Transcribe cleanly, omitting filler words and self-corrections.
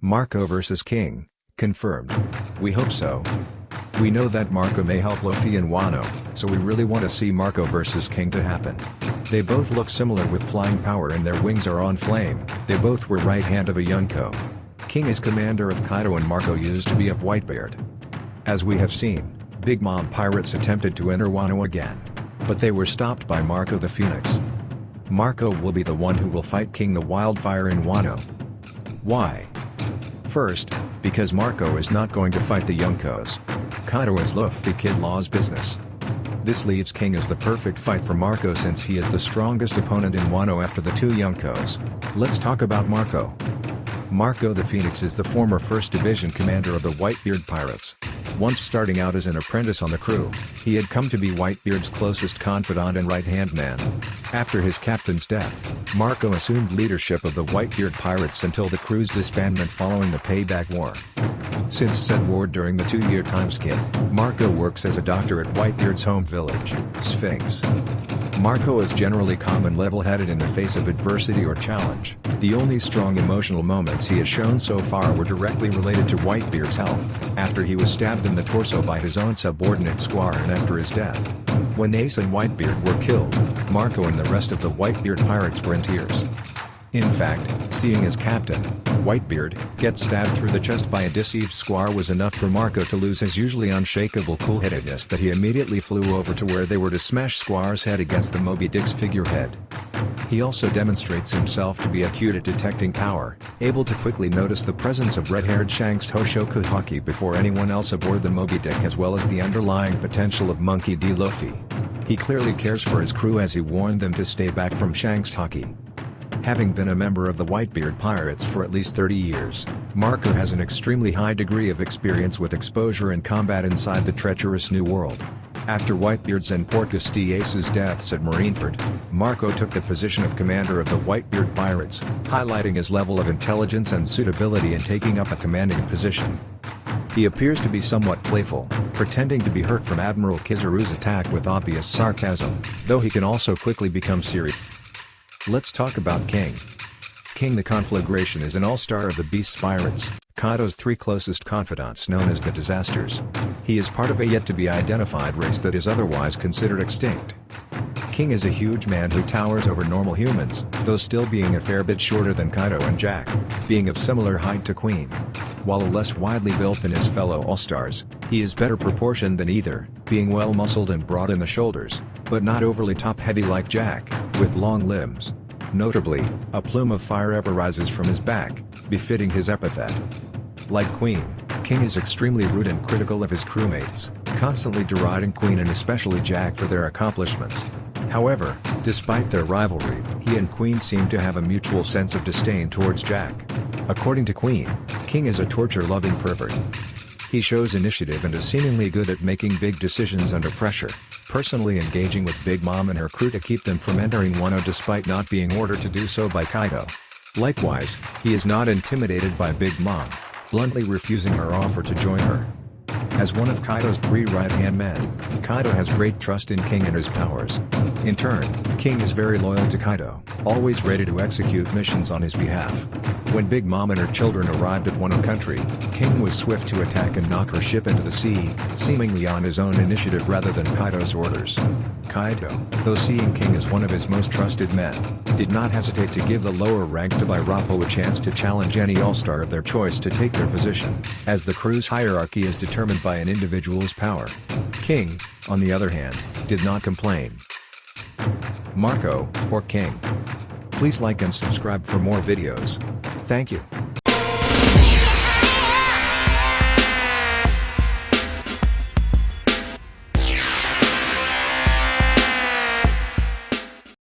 Marco vs King, confirmed. We hope so. We know that Marco may help Luffy and Wano, so we really want to see Marco vs King to happen. They both look similar with flying power and their wings are on flame. They both were right hand of a Yonko. King is commander of Kaido and Marco used to be of Whitebeard. As we have seen, Big Mom pirates attempted to enter Wano again. But they were stopped by Marco the Phoenix. Marco will be the one who will fight King the Wildfire in Wano. Why? First, because Marco is not going to fight the Yonkos. Kaido is Luffy Kid Law's business. This leaves King as the perfect fight for Marco since he is the strongest opponent in Wano after the two Yonkos. Let's talk about Marco. Marco the Phoenix is the former 1st Division commander of the Whitebeard Pirates. Once starting out as an apprentice on the crew, he had come to be Whitebeard's closest confidant and right-hand man. After his captain's death, Marco assumed leadership of the Whitebeard Pirates until the crew's disbandment following the Payback War. Since said war during the 2-year time skip, Marco works as a doctor at Whitebeard's home village, Sphinx. Marco is generally calm and level-headed in the face of adversity or challenge. The only strong emotional moments he has shown so far were directly related to Whitebeard's health, after he was stabbed in the torso by his own subordinate Squire and after his death. When Ace and Whitebeard were killed, Marco and the rest of the Whitebeard pirates were in tears. In fact, seeing his captain, Whitebeard, get stabbed through the chest by a deceived Squire was enough for Marco to lose his usually unshakable cool-headedness that he immediately flew over to where they were to smash Squire's head against the Moby Dick's figurehead. He also demonstrates himself to be acute at detecting power, able to quickly notice the presence of red-haired Shanks Hoshoku Haki before anyone else aboard the Moby Dick as well as the underlying potential of Monkey D. Luffy. He clearly cares for his crew as he warned them to stay back from Shanks Haki. Having been a member of the Whitebeard Pirates for at least 30 years, Marco has an extremely high degree of experience with exposure and combat inside the treacherous New World. After Whitebeard's and Portgas D. Ace's deaths at Marineford, Marco took the position of commander of the Whitebeard Pirates, highlighting his level of intelligence and suitability in taking up a commanding position. He appears to be somewhat playful, pretending to be hurt from Admiral Kizaru's attack with obvious sarcasm, though he can also quickly become serious. Let's talk about King. King the Conflagration is an all-star of the Beast's pirates, Kaido's 3 closest confidants known as the Disasters. He is part of a yet-to-be-identified race that is otherwise considered extinct. King is a huge man who towers over normal humans, though still being a fair bit shorter than Kaido and Jack, being of similar height to Queen. While less widely built than his fellow all-stars, he is better proportioned than either, being well-muscled and broad in the shoulders, but not overly top-heavy like Jack, with long limbs. Notably, a plume of fire ever rises from his back, befitting his epithet. Like Queen, King is extremely rude and critical of his crewmates, constantly deriding Queen and especially Jack for their accomplishments. However, despite their rivalry, he and Queen seem to have a mutual sense of disdain towards Jack. According to Queen, King is a torture-loving pervert. He shows initiative and is seemingly good at making big decisions under pressure, personally engaging with Big Mom and her crew to keep them from entering Wano despite not being ordered to do so by Kaido. Likewise, he is not intimidated by Big Mom, bluntly refusing her offer to join her. As one of Kaido's 3 right-hand men, Kaido has great trust in King and his powers. In turn, King is very loyal to Kaido, always ready to execute missions on his behalf. When Big Mom and her children arrived at Wano country, King was swift to attack and knock her ship into the sea, seemingly on his own initiative rather than Kaido's orders. Kaido, though seeing King as one of his most trusted men, did not hesitate to give the lower-ranked Dairapo a chance to challenge any all-star of their choice to take their position, as the crew's hierarchy is determined by an individual's power. King, on the other hand, did not complain. Marco, or King. Please like and subscribe for more videos. Thank you.